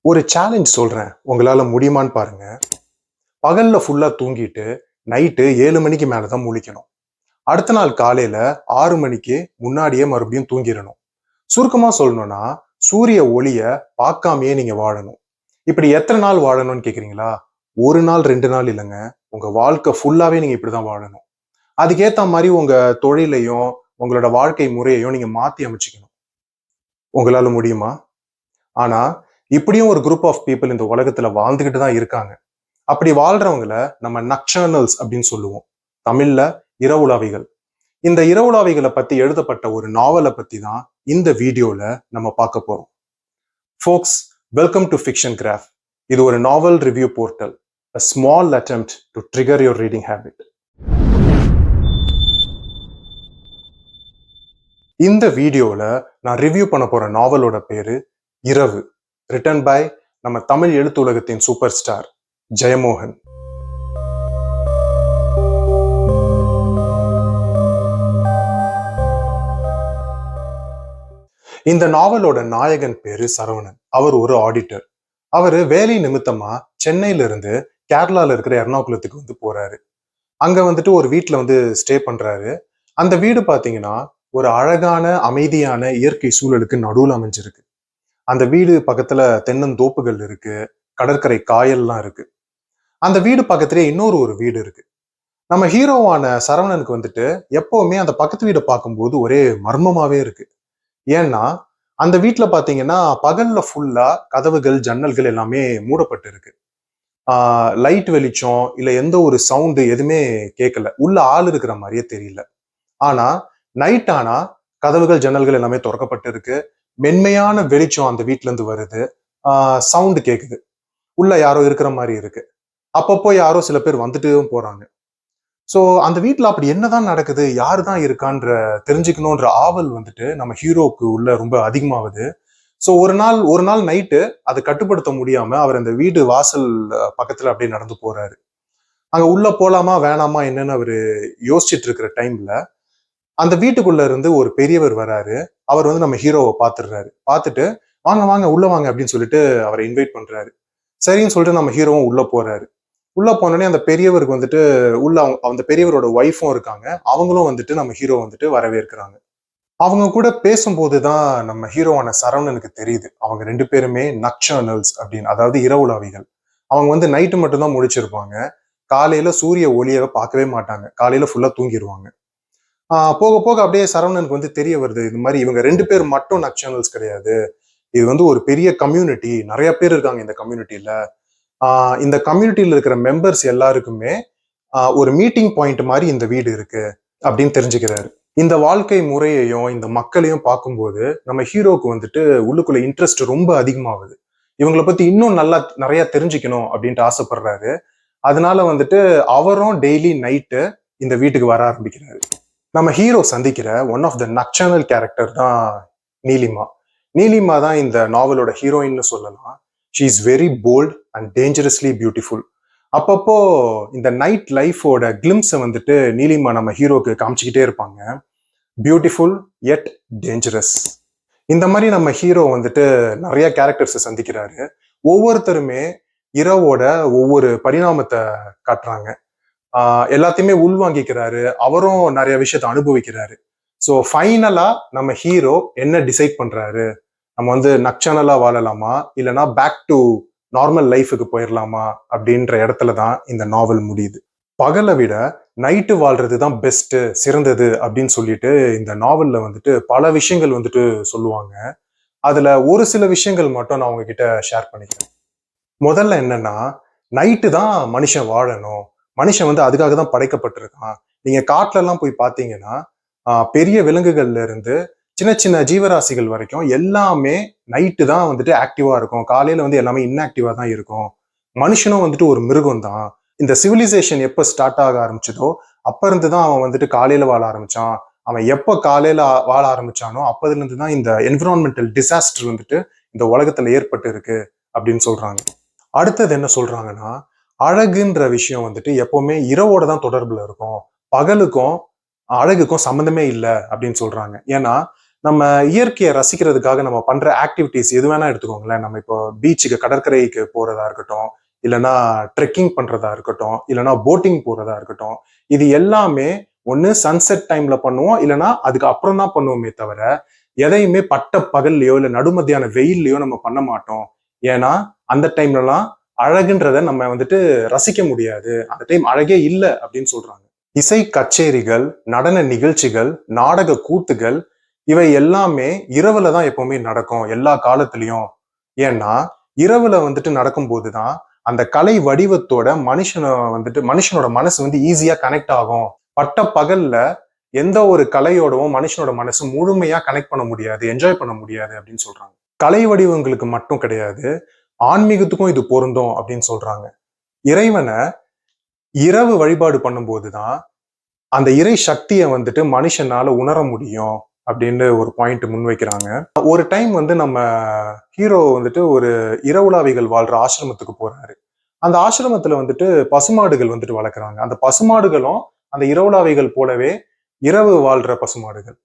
ஒரு சேலஞ்ச் சொல்றேன், உங்களால முடியுமான்னு பாருங்க. பகல்ல ஃபுல்லா தூங்கிட்டு நைட்டு 7 மணிக்கு மேலதான் முழிக்கணும். அடுத்த நாள் காலையில 6 மணிக்கு முன்னாடியே மறுபடியும் தூங்கிடணும். சுருக்கமா சொல்லணும்னா, சூரிய ஒளிய பார்க்காமயே நீங்க வாழணும். இப்படி எத்தனை நாள் வாழணும்னு கேக்குறீங்களா? ஒரு நாள் 2 நாள் இல்லைங்க. உங்க வாழ்க்கை ஃபுல்லாவே நீங்க இப்படிதான் வாழணும். அதுக்கேத்த மாதிரி உங்க தொழிலையும் உங்களோட வாழ்க்கை முறையையும் நீங்க மாத்தி அமைச்சுக்கணும். உங்களால முடியுமா? ஆனா இப்படியும் ஒரு குரூப் ஆஃப் பீப்புள் இந்த உலகத்துல வாழ்ந்துகிட்டு தான் இருக்காங்க. அப்படி வாழ்றவங்கள நம்ம நக்சர்னல்ஸ் அப்படின்னு சொல்லுவோம். தமிழ்ல இரவுலாவிகள். இந்த இரவுலாவிகளை பத்தி எழுதப்பட்ட ஒரு நாவலை பத்தி தான் இந்த வீடியோல நம்ம பார்க்க போறோம். Folks, welcome to fiction graph. இது ஒரு novel review portal. A small attempt to trigger your reading habit. இந்த வீடியோல நான் ரிவ்யூ பண்ண போற நாவலோட பேரு இரவு. ரிட்டன் பை நம்ம தமிழ் எழுத்து உலகத்தின் சூப்பர் ஸ்டார் ஜெயமோகன். இந்த நாவலோட நாயகன் பேரு சரவணன். அவர் ஒரு ஆடிட்டர். அவரு வேலை நிமித்தமா சென்னையில இருந்து கேரளால இருக்கிற எர்ணாகுளத்துக்கு வந்து போறாரு. அங்க வந்துட்டு ஒரு வீட்டுல வந்து ஸ்டே பண்றாரு. அந்த வீடு பாத்தீங்கன்னா ஒரு அழகான அமைதியான இயற்கை சூழலுக்கு நடுவுல அமைஞ்சிருக்கு. அந்த வீடு பக்கத்துல தென்னந்தோப்புகள் இருக்கு, கடற்கரை காயல்லாம் இருக்கு. அந்த வீடு பக்கத்திலே ஒரு வீடு இருக்கு. நம்ம ஹீரோவான சரவணனுக்கு வந்துட்டு எப்பவுமே அந்த பக்கத்து வீடை பார்க்கும்போது ஒரே மர்மமாவே இருக்கு. ஏன்னா அந்த வீட்டுல பாத்தீங்கன்னா பகல்ல ஃபுல்லா கதவுகள் ஜன்னல்கள் எல்லாமே மூடப்பட்டு இருக்கு. லைட் வெளிச்சம் இல்ல எந்த ஒரு சவுண்டு எதுவுமே கேட்கல. உள்ள ஆள் இருக்கிற மாதிரியே தெரியல. ஆனா நைட் ஆனா கதவுகள் ஜன்னல்கள் எல்லாமே திறக்கப்பட்டு இருக்கு. மென்மையான வெளிச்சம் அந்த வீட்டுல இருந்து வருது. சவுண்டு கேக்குது. உள்ள யாரோ இருக்கிற மாதிரி இருக்கு. அப்பப்போ யாரோ சில பேர் வந்துட்டும் போறாங்க. சோ அந்த வீட்டுல அப்படி என்னதான் நடக்குது, யாருதான் இருக்கான்ற தெரிஞ்சுக்கணும்ன்ற ஆவல் வந்துட்டு நம்ம ஹீரோக்கு உள்ள ரொம்ப அதிகமாகுது. சோ ஒரு நாள் நைட்டு அதை கட்டுப்படுத்த முடியாம அவர் அந்த வீடு வாசல் பக்கத்துல அப்படியே நடந்து போறாரு. அங்க உள்ள போலாமா வேணாமா என்னன்னு அவரு யோசிச்சுட்டு இருக்கிற டைம்ல அந்த வீட்டுக்குள்ள இருந்து ஒரு பெரியவர் வராரு. அவர் வந்து நம்ம ஹீரோவை பாத்துடுறாரு. பார்த்துட்டு வாங்க வாங்க உள்ள வாங்க அப்படின்னு சொல்லிட்டு அவரை இன்வைட் பண்றாரு. சரின்னு சொல்லிட்டு நம்ம ஹீரோவும் உள்ள போறாரு. உள்ள போனோடனே அந்த பெரியவருக்கு வந்துட்டு உள்ள அந்த பெரியவரோட ஒய்ஃபும் இருக்காங்க. அவங்களும் வந்துட்டு நம்ம ஹீரோ வந்துட்டு வரவேற்கிறாங்க. அவங்க கூட பேசும்போதுதான் நம்ம ஹீரோவான சரவணனுக்கு தெரியுது அவங்க 2 பேருமே நக்சர்னல்ஸ் அப்படின்னு, அதாவது இரவுலாவிகள். அவங்க வந்து நைட்டு மட்டும்தான் முழிச்சிருப்பாங்க. காலையில சூரிய ஒளியை பார்க்கவே மாட்டாங்க. காலையில ஃபுல்லா தூங்கிடுவாங்க. போக போக அப்படியே சரவணனுக்கு வந்து தெரிய வருது, இது மாதிரி இவங்க 2 பேர் மட்டும் நக்சர்னல்ஸ் கிடையாது. இது வந்து ஒரு பெரிய கம்யூனிட்டி, நிறைய பேர் இருக்காங்க இந்த கம்யூனிட்டியில. இந்த கம்யூனிட்டியில இருக்கிற மெம்பர்ஸ் எல்லாருக்குமே ஒரு மீட்டிங் பாயிண்ட் மாதிரி இந்த வீடு இருக்கு அப்படின்னு தெரிஞ்சுக்கிறாரு. இந்த வாழ்க்கை முறையையும் இந்த மக்களையும் பார்க்கும்போது நம்ம ஹீரோக்கு வந்துட்டு உள்ளுக்குள்ள இன்ட்ரெஸ்ட் ரொம்ப அதிகமாகுது. இவங்களை பத்தி இன்னும் நல்லா நிறைய தெரிஞ்சுக்கணும் அப்படின்ட்டு ஆசைப்படுறாரு. அதனால வந்துட்டு அவரும் டெய்லி நைட்டு இந்த வீட்டுக்கு வர ஆரம்பிக்கிறாரு. நம்ம ஹீரோ சந்திக்கிற ஒன் ஆஃப் த நக்சர்னல் கேரக்டர் தான் நீலிமா. நீலிமா தான் இந்த நாவலோட ஹீரோயின்னு சொல்லலாம். She is very bold and dangerously beautiful. அப்பப்போ இந்த நைட் லைஃபோட கிளிம்ஸை வந்துட்டு நீலிமா நம்ம ஹீரோக்கு காமிச்சுக்கிட்டே இருப்பாங்க. பியூட்டிஃபுல் எட் டேஞ்சரஸ். இந்த மாதிரி நம்ம ஹீரோ வந்துட்டு நிறைய கேரக்டர்ஸை சந்திக்கிறாரு. ஒவ்வொருத்தருமே இரவோட ஒவ்வொரு பரிணாமத்தை காட்டுறாங்க. எல்லாத்தையுமே உள்வாங்கிக்கிறாரு. அவரும் நிறைய விஷயத்த அனுபவிக்கிறாரு. ஸோ ஃபைனலா நம்ம ஹீரோ என்ன டிசைட் பண்றாரு, நம்ம வந்து நக்சர்னலா வாழலாமா இல்லைன்னா பேக் டு நார்மல் லைஃபுக்கு போயிடலாமா அப்படின்ற இடத்துல தான் இந்த நாவல் முடியுது. பகலை விட நைட்டு வாழ்றது தான் பெஸ்ட், சிறந்தது அப்படின்னு சொல்லிட்டு இந்த நாவல்ல வந்துட்டு பல விஷயங்கள் வந்துட்டு சொல்லுவாங்க. அதுல ஒரு சில விஷயங்கள் மட்டும் நான் உங்ககிட்ட ஷேர் பண்ணிக்கிறேன். முதல்ல என்னன்னா, நைட்டு தான் மனுஷன் வாழணும், மனுஷன் வந்து அதுக்காக தான் படைக்கப்பட்டிருக்கான். நீங்க காட்டுல எல்லாம் போய் பாத்தீங்கன்னா பெரிய விலங்குகள்ல இருந்து சின்ன சின்ன ஜீவராசிகள் வரைக்கும் எல்லாமே நைட்டு தான் வந்துட்டு ஆக்டிவா இருக்கும். காலையில வந்து எல்லாமே இன்ஆக்டிவா தான் இருக்கும். மனுஷனும் வந்துட்டு ஒரு மிருகம் தான். இந்த சிவிலைசேஷன் எப்ப ஸ்டார்ட் ஆக ஆரம்பிச்சதோ அப்ப இருந்துதான் அவன் வந்துட்டு காலையில வாழ ஆரம்பிச்சான். அவன் எப்ப காலையில வாழ ஆரம்பிச்சானோ அப்பதுல இருந்து தான் இந்த என்விரான்மெண்டல் டிசாஸ்டர் வந்துட்டு இந்த உலகத்துல ஏற்பட்டு இருக்கு அப்படின்னு சொல்றாங்க. அடுத்தது என்ன சொல்றாங்கன்னா, அழகுன்ற விஷயம் வந்துட்டு எப்பவுமே இரவோட தான் தொடர்புல இருக்கும், பகலுக்கும் அழகுக்கும் சம்மந்தமே இல்லை அப்படின்னு சொல்றாங்க. ஏன்னா நம்ம இயற்கையை ரசிக்கிறதுக்காக நம்ம பண்ற ஆக்டிவிட்டிஸ் எது வேணா எடுத்துக்கோங்களேன். நம்ம இப்போ பீச்சுக்கு கடற்கரைக்கு போறதா இருக்கட்டும், இல்லைன்னா ட்ரெக்கிங் பண்றதா இருக்கட்டும், இல்லைன்னா போட்டிங் போறதா இருக்கட்டும், இது எல்லாமே ஒண்ணு சன்செட் டைம்ல பண்ணுவோம், இல்லைன்னா அதுக்கு அப்புறம் தான் பண்ணுவோமே தவிர எதையுமே பட்ட பகல்லையோ இல்ல நடுமத்தியான வெயில்லயோ நம்ம பண்ண மாட்டோம். ஏன்னா அந்த டைம்லலாம் அழகுன்றத நம்ம வந்துட்டு ரசிக்க முடியாது, அந்த டைம் அழகே இல்லை அப்படின்னு சொல்றாங்க. இசை கச்சேரிகள், நடன நிகழ்ச்சிகள், நாடக கூத்துகள் இவை எல்லாமே இரவுல தான் எப்பவுமே நடக்கும் எல்லா காலத்திலயும். ஏன்னா இரவுல வந்துட்டு நடக்கும்போது தான் அந்த கலை வடிவத்தோட மனுஷனோட மனசு வந்து ஈஸியா கனெக்ட் ஆகும். பட்ட பகல்ல எந்த ஒரு கலையோடவும் மனுஷனோட மனசு முழுமையா கனெக்ட் பண்ண முடியாது, என்ஜாய் பண்ண முடியாது அப்படின்னு சொல்றாங்க. கலை வடிவங்களுக்கு மட்டும் கிடையாது, ஆன்மீகத்துக்கும் இது பொருந்தும் அப்படின்னு சொல்றாங்க. இறைவனை இரவு வழிபாடு பண்ணும்போதுதான் அந்த இறை சக்தியை வந்துட்டு மனுஷனால உணர முடியும் அப்படின்னு ஒரு பாயிண்ட் முன்வைக்கிறாங்க. ஒரு டைம் வந்து நம்ம ஹீரோ வந்துட்டு ஒரு இரவுலாவிகள் வாழ்ற ஆசிரமத்துக்கு போறாரு. அந்த ஆசிரமத்துல வந்துட்டு பசுமாடுகள் வந்துட்டு வளர்க்குறாங்க. அந்த பசுமாடுகளும் அந்த இரவுலாவிகள் போலவே இரவு வாழ்ற பசுமாடுகள்.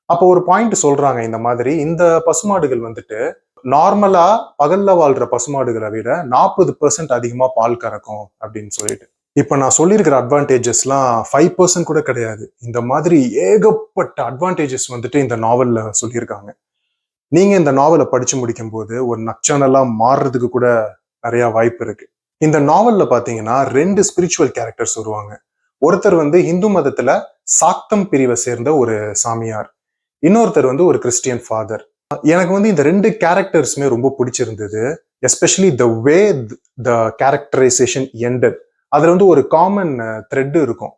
அப்போ ஒரு பாயிண்ட் சொல்றாங்க, இந்த மாதிரி இந்த பசுமாடுகள் வந்துட்டு நார்மலா பகல்ல வாழ்ற பசுமாடுகளை விட 40% அதிகமா பால் கறக்கும் அப்படின்னு சொல்லிட்டு. இப்ப நான் சொல்லியிருக்கிற அட்வான்டேஜஸ்லாம் 5% கூட கிடையாது. இந்த மாதிரி ஏகப்பட்ட அட்வான்டேஜஸ் வந்துட்டு இந்த நாவல்ல சொல்லியிருக்காங்க. நீங்க இந்த நாவலை படிச்சு முடிக்கும் போது ஒரு நக்சனலா மாறுறதுக்கு கூட நிறைய வாய்ப்பு இருக்கு. இந்த நாவல்ல பாத்தீங்கன்னா 2 ஸ்பிரிச்சுவல் கேரக்டர்ஸ் வருவாங்க. ஒருத்தர் வந்து இந்து மதத்துல சாக்தம் பிரிவை சேர்ந்த ஒரு சாமியார், இன்னொருத்தர் வந்து ஒரு கிறிஸ்டியன் ஃபாதர். எனக்கு வந்து இந்த 2 கேரக்டர்ஸுமே ரொம்ப பிடிச்சிருந்தது. Especially the way the characterisation ended. அதுல வந்து ஒரு காமன் த்ரெட் இருக்கும்.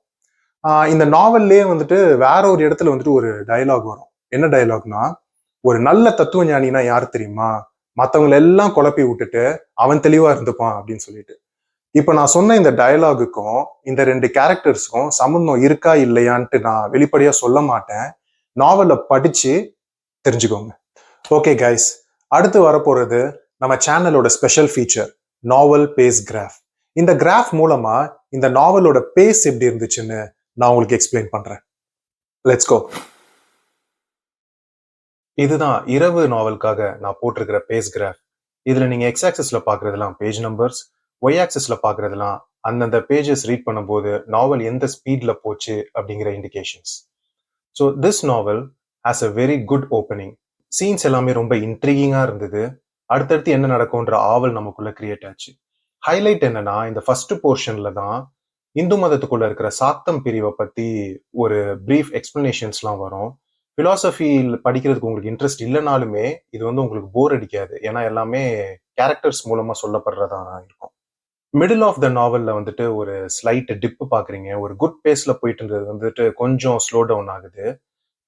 இந்த நாவல்லே வந்துட்டு வேற ஒரு இடத்துல வந்துட்டு ஒரு டயலாக் வரும். என்ன டயலாக்னா, ஒரு நல்ல தத்துவ ஞானினா யார் தெரியுமா, மத்தவங்களை எல்லாம் குழப்பி விட்டுட்டு அவன் தெளிவா இருந்துப்பான் அப்படின்னு சொல்லிட்டு. இப்ப நான் சொன்ன இந்த டயலாகுக்கும் இந்த 2 கேரக்டர்ஸுக்கும் சம்பந்தம் இருக்கா இல்லையான்ட்டு நான் வெளிப்படையா சொல்ல மாட்டேன். நாவலை படிச்சு தெரிஞ்சுக்கோங்க. ஓகே கைஸ், அடுத்து வரப்போறது நம்ம சேனலோட ஸ்பெஷல் ஃபீச்சர், நாவல் பேஸ் கிராஃப். இந்த கிராஃப் மூலமா இந்த நாவலோட பேஸ் எப்படி இருந்துச்சுன்னு நான் உங்களுக்கு எக்ஸ்பிளைன் பண்றேன். Let's go. இதுதான் இரவு நாவலுக்காக நான் போட்டிருக்கிற பேஸ் கிராஃப். இதுல நீங்க எக்ஸ் ஆக்சிஸ்ல பாக்குறதுலாம் பேஜ் நம்பர்ஸ், ஒய் ஆக்சிஸ்ல பாக்குறதுலாம் அந்தந்த பேஜஸ் ரீட் பண்ணும்போது நாவல் எந்த ஸ்பீட்ல போச்சு அப்படிங்கிற indications. So this novel has a very good opening. Scenes எல்லாமே ரொம்ப இன்ட்ரீகிங்கா இருந்தது. அடுத்தடுத்து என்ன நடக்கும்ன்ற ஆவல் நமக்குள்ள கிரியேட் ஆச்சு. ஹைலைட் என்னன்னா, இந்த ஃபர்ஸ்ட் போர்ஷன்ல தான் இந்து மதத்துக்குள்ள இருக்கிற சாக்தம் பிரிவை பத்தி ஒரு பிரீஃப் எக்ஸ்பிளனேஷன்ஸ்லாம் வரும். பிலாசபியில் படிக்கிறதுக்கு உங்களுக்கு இன்ட்ரெஸ்ட் இல்லைனாலுமே இது வந்து உங்களுக்கு போர் அடிக்காது. ஏன்னா எல்லாமே கேரக்டர்ஸ் மூலமா சொல்லப்படுறதா இருக்கும். மிடில் ஆஃப் த நாவல்ல வந்துட்டு ஒரு ஸ்லைட் டிப் பாக்குறீங்க. ஒரு குட் பேஸ்ல போயிட்டு இருந்தது வந்துட்டு கொஞ்சம் ஸ்லோ டவுன் ஆகுது.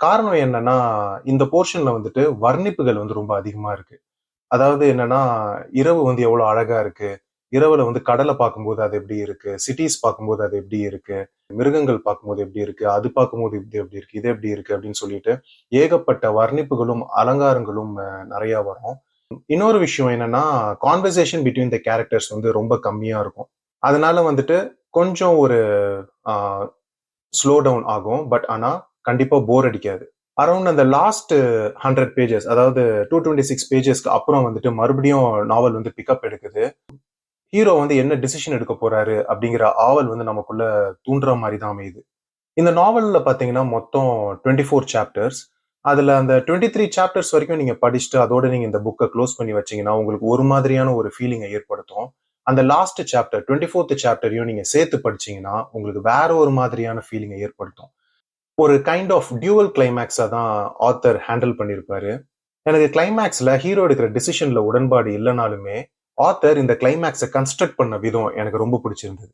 காரணம் என்னன்னா, இந்த போர்ஷன்ல வந்துட்டு வர்ணிப்புகள் வந்து ரொம்ப அதிகமா இருக்கு. அதாவது என்னன்னா, இரவு வந்து எவ்வளவு அழகா இருக்கு, இரவுல வந்து கடலை பார்க்கும்போது அது எப்படி இருக்கு, சிட்டிஸ் பார்க்கும்போது அது எப்படி இருக்கு, மிருகங்கள் பார்க்கும்போது எப்படி இருக்கு, அது பார்க்கும்போது இது எப்படி இருக்கு, இது எப்படி இருக்கு அப்படின்னு சொல்லிட்டு ஏகப்பட்ட வர்ணிப்புகளும் அலங்காரங்களும் நிறைய வரும். இன்னொரு விஷயம் என்னன்னா, கான்வர்சேஷன் பிட்வீன் த கேரக்டர்ஸ் வந்து ரொம்ப கம்மியா இருக்கும். அதனால வந்துட்டு கொஞ்சம் ஒரு ஸ்லோ டவுன் ஆகும். பட் ஆனா கண்டிப்பா போர் அடிக்காது. அரௌண்ட் அந்த லாஸ்ட் 100 பேஜஸ், அதாவது 226 பேஜஸ்க்கு அப்புறம் வந்துட்டு மறுபடியும் நாவல் வந்து பிக்கப் எடுக்குது. ஹீரோ வந்து என்ன டிசிஷன் எடுக்க போறாரு அப்படிங்கிற ஆவல் வந்து நமக்குள்ள தூண்டுற மாதிரி தான் அமையுது. இந்த நாவல்ல பாத்தீங்கன்னா மொத்தம் 24 சாப்டர்ஸ். அதுல அந்த 23 சாப்டர்ஸ் வரைக்கும் நீங்க படிச்சுட்டு அதோட நீங்க இந்த புக்கை க்ளோஸ் பண்ணி வச்சீங்கன்னா உங்களுக்கு ஒரு மாதிரியான ஒரு ஃபீலிங்கை ஏற்படுத்தும். அந்த லாஸ்ட் சாப்டர் 24th சாப்டரையும் நீங்க சேர்த்து படிச்சீங்கன்னா உங்களுக்கு வேற ஒரு மாதிரியான ஃபீலிங்கை ஏற்படுத்தும். ஒரு கைண்ட் ஆஃப் டியூவல் கிளைமேக்ஸா தான் ஆத்தர் ஹேண்டில் பண்ணியிருப்பாரு. எனக்கு கிளைமேக்ஸ்ல ஹீரோ எடுக்கிற டிசிஷன்ல உடன்பாடு இல்லைனாலுமே ஆத்தர் இந்த கிளைமேக்ஸை கன்ஸ்ட்ரக்ட் பண்ண விதம் எனக்கு ரொம்ப பிடிச்சிருந்தது.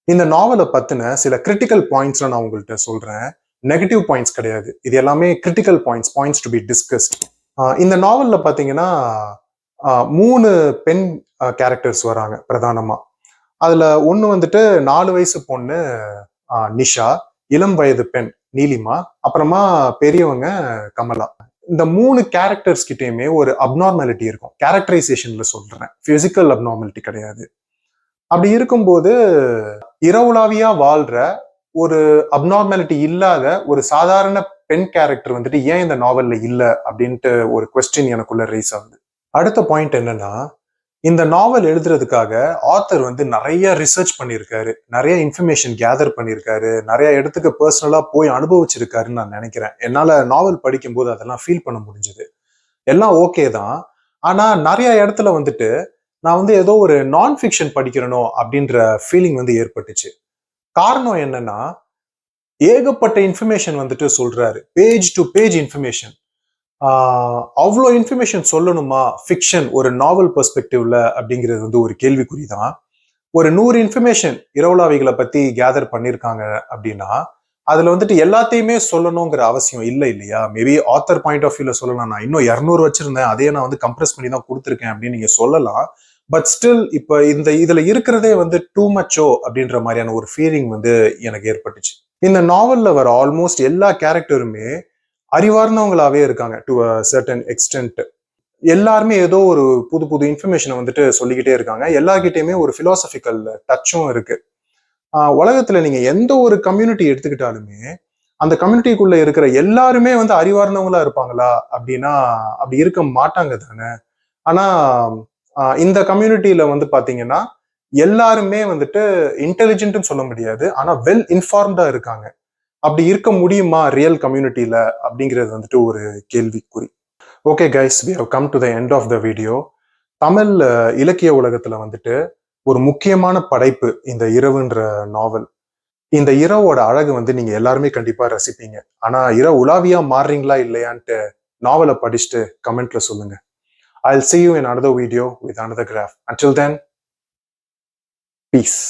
இந்த நாவலை பத்தின சில கிரிட்டிக்கல் பாயிண்ட்ஸ் நான் உங்கள்கிட்ட சொல்றேன். நெகட்டிவ் பாயிண்ட்ஸ் கிடையாது, இது எல்லாமே critical points to be discussed. இந்த நாவல்ல பாத்தீங்கன்னா 3 பெண் கேரக்டர்ஸ் வராங்க பிரதானமா. அதுல ஒண்ணு வந்துட்டு 4 வயசு பொண்ணு நிஷா, இளம் வயது பெண் நீலிமா, அப்புறமா பெரியவங்க கமலா. இந்த 3 கேரக்டர்ஸ் கிட்டயுமே ஒரு அப்நார்மாலிட்டி இருக்கும். கேரக்டரைசேஷன்ல சொல்றேன், பிசிக்கல் அப்நார்மாலிட்டி கிடையாது. அப்படி இருக்கும்போது இரவுலாவியா வாழ்ற ஒரு அப்நார்மாலிட்டி இல்லாத ஒரு சாதாரண பெண் கேரக்டர் வந்துட்டு ஏன் இந்த நாவல்ல இல்ல அப்படின்ட்டு ஒரு கொஸ்டின் எனக்குள்ள ரைஸ் ஆகுது. அடுத்த பாயிண்ட் என்னன்னா, இந்த நாவல் எழுதுறதுக்காக ஆத்தர் வந்து நிறைய ரிசர்ச் பண்ணியிருக்காரு, நிறைய இன்ஃபர்மேஷன் கேதர் பண்ணியிருக்காரு, நிறைய இடத்துக்கு பர்சனலா போய் அனுபவிச்சிருக்காருன்னு நான் நினைக்கிறேன். என்னால நாவல் படிக்கும்போது அதெல்லாம் ஃபீல் பண்ண முடிஞ்சது. எல்லாம் ஓகே தான். ஆனா நிறைய இடத்துல வந்துட்டு நான் வந்து ஏதோ ஒரு நான் ஃபிக்ஷன் படிக்கிறனோ அப்படின்ற ஃபீலிங் வந்து ஏற்பட்டுச்சு. காரணம் என்னன்னா, ஏகப்பட்ட இன்ஃபர்மேஷன் வந்துட்டு சொல்றாரு. Page to page information. அவ்வளோ இன்ஃபர்மேஷன் சொல்லணுமா ஃபிக்ஷன் ஒரு நாவல் பெர்ஸ்பெக்டிவ்ல அப்படிங்கிறது வந்து ஒரு கேள்விக்குறி தான். ஒரு 100 இன்ஃபர்மேஷன் இரவுலாவிகளை பத்தி கேதர் பண்ணியிருக்காங்க அப்படின்னா அதுல வந்துட்டு எல்லாத்தையுமே சொல்லணுங்கிற அவசியம் இல்லை இல்லையா? மேபி ஆத்தர் பாயிண்ட் ஆஃப் வியூல சொல்லலாம், நான் இன்னும் 200 வச்சிருந்தேன், அதையே நான் வந்து கம்ப்ரஸ் பண்ணி தான் கொடுத்துருக்கேன் அப்படின்னு நீங்க சொல்லலாம். பட் ஸ்டில் இப்ப இதுல இருக்கிறதே வந்து டூ மச்சோ அப்படின்ற மாதிரியான ஒரு ஃபீலிங் வந்து எனக்கு ஏற்பட்டுச்சு. இந்த நாவல்ல வர ஆல்மோஸ்ட் எல்லா கேரக்டருமே அறிவார்ந்தவங்களாவே இருக்காங்க டு அ சர்டன் எக்ஸ்டென்ட். எல்லாருமே ஏதோ ஒரு புது புது இன்ஃபர்மேஷனை வந்துட்டு சொல்லிக்கிட்டே இருக்காங்க. எல்லார்கிட்டயுமே ஒரு பிலாசபிக்கல் டச்சும் இருக்கு. உலகத்துல நீங்க எந்த ஒரு கம்யூனிட்டி எடுத்துக்கிட்டாலுமே அந்த கம்யூனிட்டிக்குள்ள இருக்கிற எல்லாருமே வந்து அறிவார்ந்தவங்களா இருப்பாங்களா அப்படின்னா அப்படி இருக்க மாட்டாங்க தானே. ஆனா இந்த கம்யூனிட்டியில வந்து பாத்தீங்கன்னா எல்லாருமே வந்துட்டு இன்டெலிஜென்ட்னு சொல்ல முடியாது, ஆனா வெல் இன்ஃபார்ம்டா இருக்காங்க. அப்படி இருக்க முடியுமா ரியல் கம்யூனிட்டியில அப்படிங்கிறது வந்துட்டு ஒரு கேள்விக்குறி. Okay guys, we have come to the end of the video. Tamil இலக்கிய உலகத்துல வந்துட்டு ஒரு முக்கியமான படைப்பு இந்த இரவுன்ற நாவல். இந்த இரவோட அழகு வந்து நீங்க எல்லாருமே கண்டிப்பா ரசிப்பீங்க. ஆனா இரவு உலாவியா மாறுறீங்களா இல்லையான்ட்டு நாவலை படிச்சுட்டு கமெண்ட்ல சொல்லுங்க. I'll see you in another video with another graph. Until then, peace.